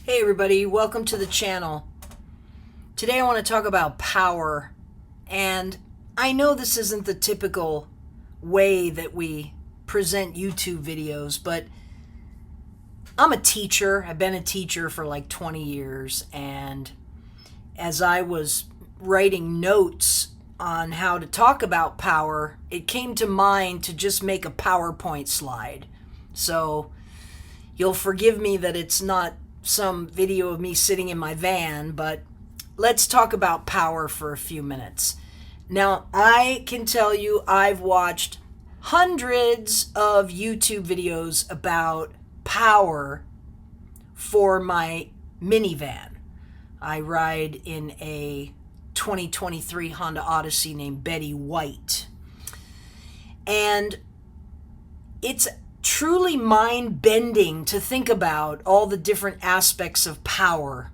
Hey everybody, welcome to the channel. Today I want to talk about power, and I know this isn't the typical way that we present YouTube videos, but I'm a teacher. I've been a teacher for like 20 years, and as I was writing notes on how to talk about power, it came to mind to just make a PowerPoint slide. So you'll forgive me that it's not some video of me sitting in my van, but let's talk about power for a few minutes. Now, I can tell you I've watched hundreds of YouTube videos about power for my minivan. I ride in a 2023 Honda Odyssey named Betty White. And it's truly mind-bending to think about all the different aspects of power.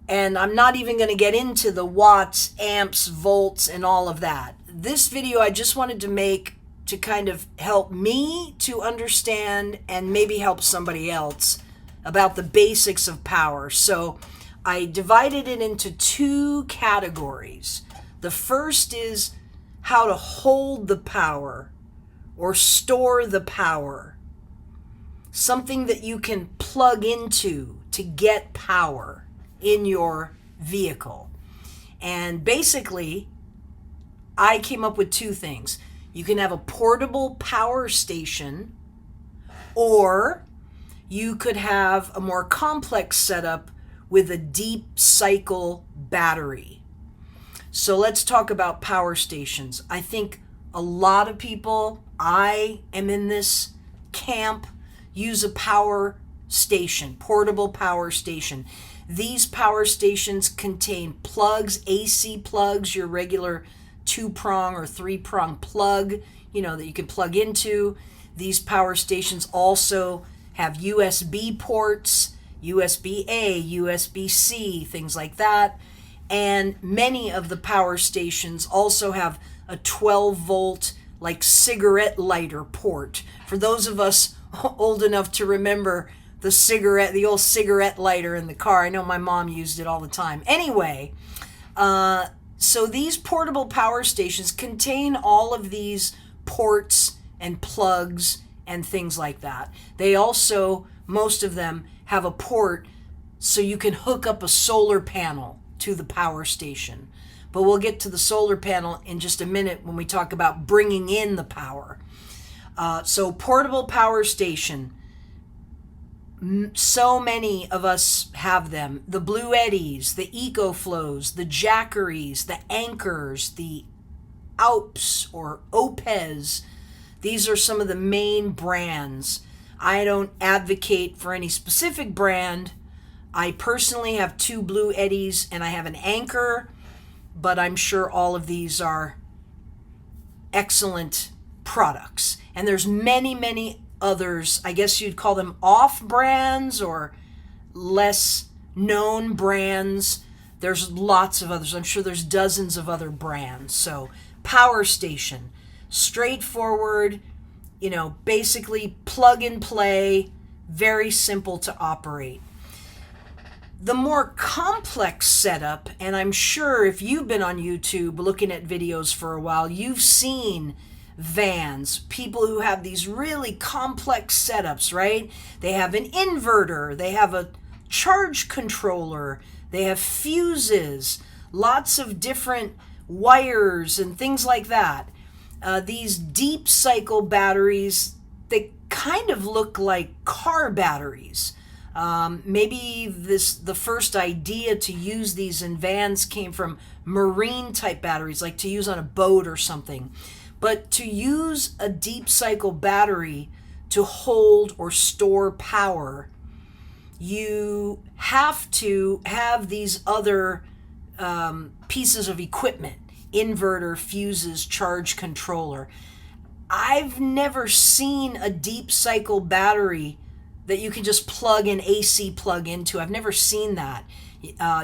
And I'm not even going to get into the watts, amps, volts, and all of that. This video I just wanted to make to kind of help me to understand and maybe help somebody else about the basics of power. So I divided it into two categories. The first is how to hold the power or store the power, something that you can plug into to get power in your vehicle. And basically, I came up with two things. You can have a portable power station, or you could have a more complex setup with a deep cycle battery. So let's talk about power stations. I think a lot of people, I am in this camp, use a power station, portable power station. These power stations contain plugs, AC plugs, your regular 2-prong or 3-prong plug, that you can plug into. These power stations also have USB ports, USB-A, USB-C, things like that. And many of the power stations also have a 12-volt like cigarette lighter port. For those of us old enough to remember the old cigarette lighter in the car. I know my mom used it all the time. Anyway, so these portable power stations contain all of these ports and plugs and things like that. They also, most of them, have a port so you can hook up a solar panel to the power station. But we'll get to the solar panel in just a minute when we talk about bringing in the power. So portable power station, so many of us have them. The Blue Eddies, the EcoFlows, the Jackeries, the Anchors, the Alps or Opez. These are some of the main brands. I don't advocate for any specific brand. I personally have 2 Blue Eddies and I have an Anchor, but I'm sure all of these are excellent products. And there's many, many others. I guess you'd call them off brands or less known brands. There's lots of others. I'm sure there's dozens of other brands. So power station, straightforward, basically plug and play, very simple to operate. The more complex setup, and I'm sure if you've been on YouTube looking at videos for a while, you've seen vans, people who have these really complex setups, right? They have an inverter, they have a charge controller, they have fuses, lots of different wires and things like that. These deep cycle batteries, they kind of look like car batteries. Maybe the first idea to use these in vans came from marine type batteries, like to use on a boat or something. But to use a deep cycle battery to hold or store power, you have to have these other pieces of equipment: inverter, fuses, charge controller. I've never seen a deep cycle battery that you can just plug an AC plug into. I've never seen that.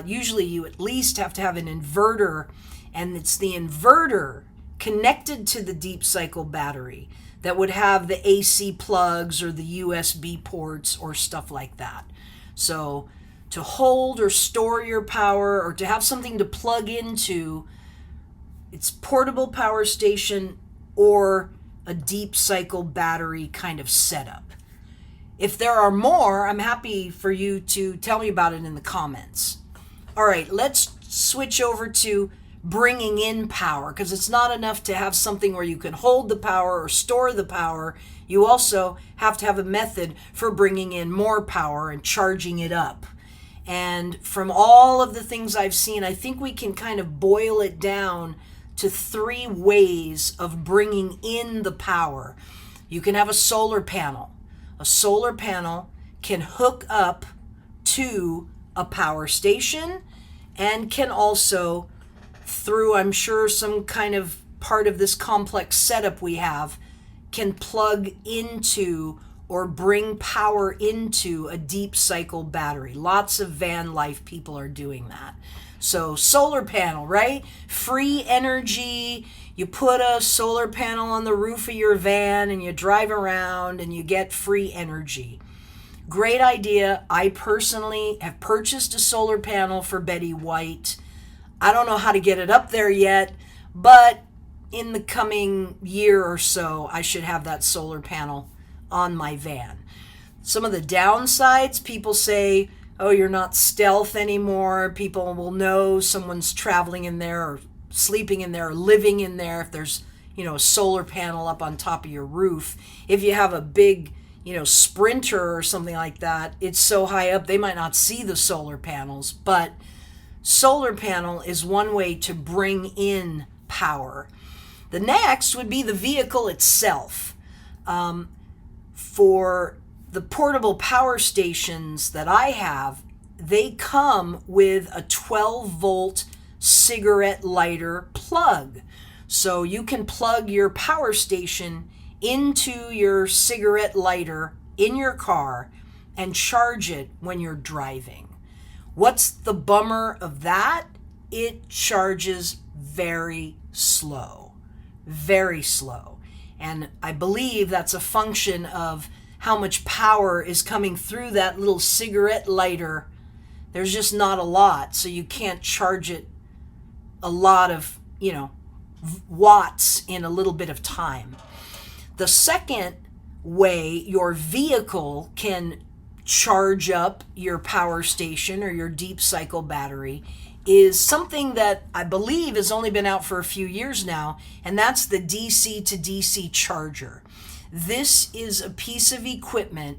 Usually you at least have to have an inverter, and it's the inverter connected to the deep cycle battery that would have the AC plugs or the USB ports or stuff like that. So to hold or store your power or to have something to plug into, it's portable power station or a deep cycle battery kind of setup. If there are more, I'm happy for you to tell me about it in the comments. All right, let's switch over to bringing in power, because it's not enough to have something where you can hold the power or store the power. You also have to have a method for bringing in more power and charging it up. And from all of the things I've seen, I think we can kind of boil it down to 3 ways of bringing in the power. You can have a solar panel. A solar panel can hook up to a power station and can also, through, I'm sure, some kind of part of this complex setup we have, can plug into or bring power into a deep cycle battery. Lots of Vanlife people are doing that. So solar panel, right? Free energy. You put a solar panel on the roof of your van and you drive around and you get free energy. Great idea. I personally have purchased a solar panel for Betty White. I don't know how to get it up there yet, but in the coming year or so, I should have that solar panel on my van. Some of the downsides, people say, oh, you're not stealth anymore. People will know someone's traveling in there or sleeping in there or living in there if there's, a solar panel up on top of your roof. If you have a big, Sprinter or something like that, it's so high up they might not see the solar panels. But solar panel is one way to bring in power. The next would be the vehicle itself. For the portable power stations that I have, they come with a 12-volt cigarette lighter plug. So you can plug your power station into your cigarette lighter in your car and charge it when you're driving. What's the bummer of that? It charges very slow. Very slow. And I believe that's a function of how much power is coming through that little cigarette lighter. There's just not a lot, so you can't charge it a lot of, watts in a little bit of time. The second way your vehicle can charge up your power station or your deep cycle battery is something that I believe has only been out for a few years now, and that's the DC to DC charger. This is a piece of equipment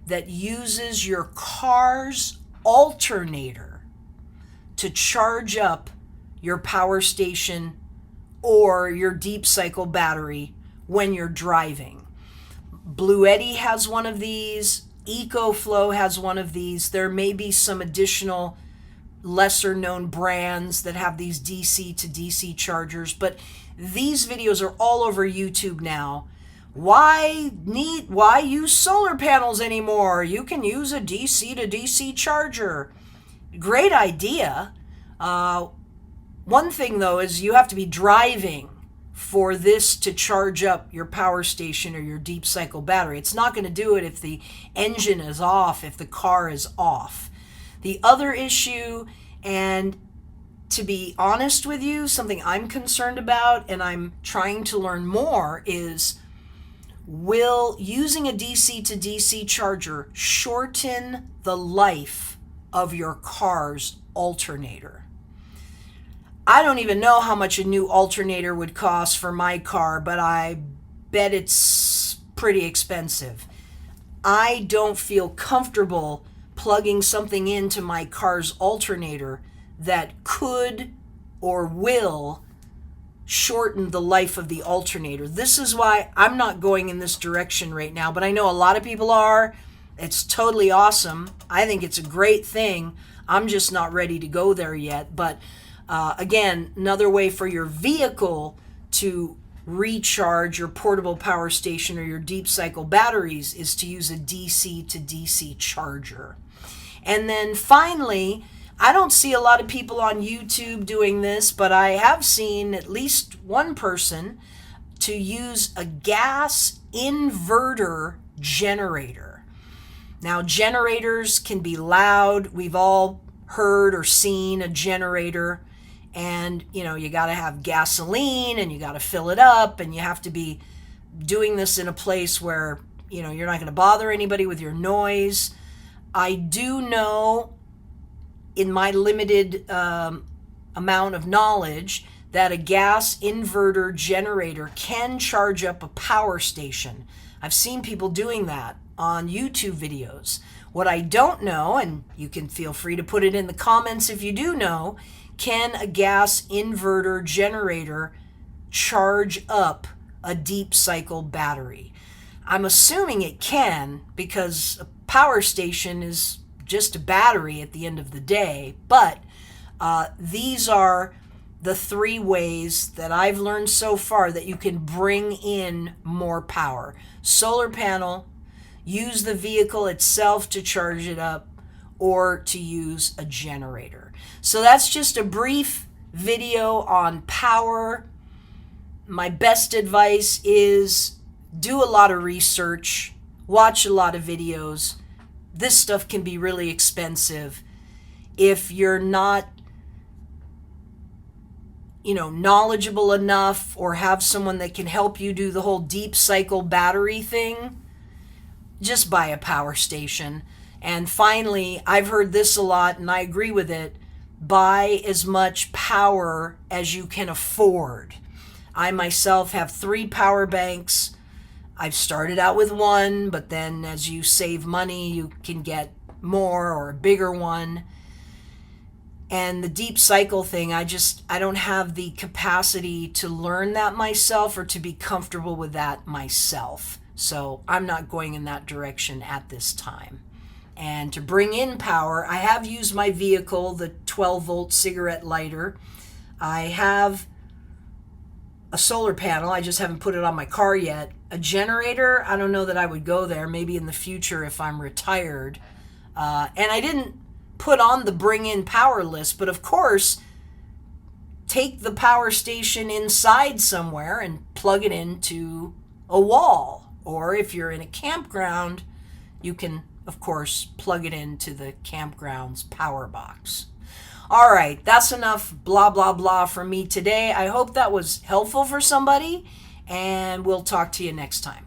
that uses your car's alternator to charge up your power station or your deep cycle battery when you're driving. Blue Eddy has one of these. EcoFlow has one of these. There may be some additional lesser known brands that have these DC to DC chargers, but these videos are all over YouTube now. Why use solar panels anymore? You can use a DC to DC charger. Great idea. One thing though is you have to be driving for this to charge up your power station or your deep cycle battery. It's not going to do it if the engine is off, if the car is off. The other issue, and to be honest with you, something I'm concerned about and I'm trying to learn more is, will using a DC to DC charger shorten the life of your car's alternator? I don't even know how much a new alternator would cost for my car, but I bet it's pretty expensive. I don't feel comfortable plugging something into my car's alternator that could or will shorten the life of the alternator. This is why I'm not going in this direction right now, but I know a lot of people are. It's totally awesome. I think it's a great thing. I'm just not ready to go there yet. But again, another way for your vehicle to recharge your portable power station or your deep cycle batteries is to use a DC to DC charger. And then finally, I don't see a lot of people on YouTube doing this, but I have seen at least one person to use a gas inverter generator. Now, generators can be loud. We've all heard or seen a generator, and you got to have gasoline and you got to fill it up, and you have to be doing this in a place where you're not going to bother anybody with your noise. I do know, in my limited amount of knowledge, that a gas inverter generator can charge up a power station. I've seen people doing that on YouTube videos. What I don't know, and you can feel free to put it in the comments if you do know, can a gas inverter generator charge up a deep cycle battery? I'm assuming it can, because a power station is just a battery at the end of the day. But these are the 3 ways that I've learned so far that you can bring in more power. Solar panel, use the vehicle itself to charge it up, or to use a generator. So that's just a brief video on power. My best advice is do a lot of research, watch a lot of videos. This stuff can be really expensive. If you're not knowledgeable enough, or have someone that can help you do the whole deep cycle battery thing, just buy a power station. And finally, I've heard this a lot and I agree with it, buy as much power as you can afford. I myself have 3 power banks. I've started out with 1, but then as you save money, you can get more or a bigger one. And the deep cycle thing, I don't have the capacity to learn that myself, or to be comfortable with that myself. So I'm not going in that direction at this time. And to bring in power, I have used my vehicle, the 12-volt cigarette lighter. I have a solar panel. I just haven't put it on my car yet. A generator, I don't know that I would go there. Maybe in the future if I'm retired. And I didn't put on the bring in power list, but of course, take the power station inside somewhere and plug it into a wall. Or if you're in a campground, you can, of course, plug it into the campground's power box. All right, that's enough blah, blah, blah from me today. I hope that was helpful for somebody, and we'll talk to you next time.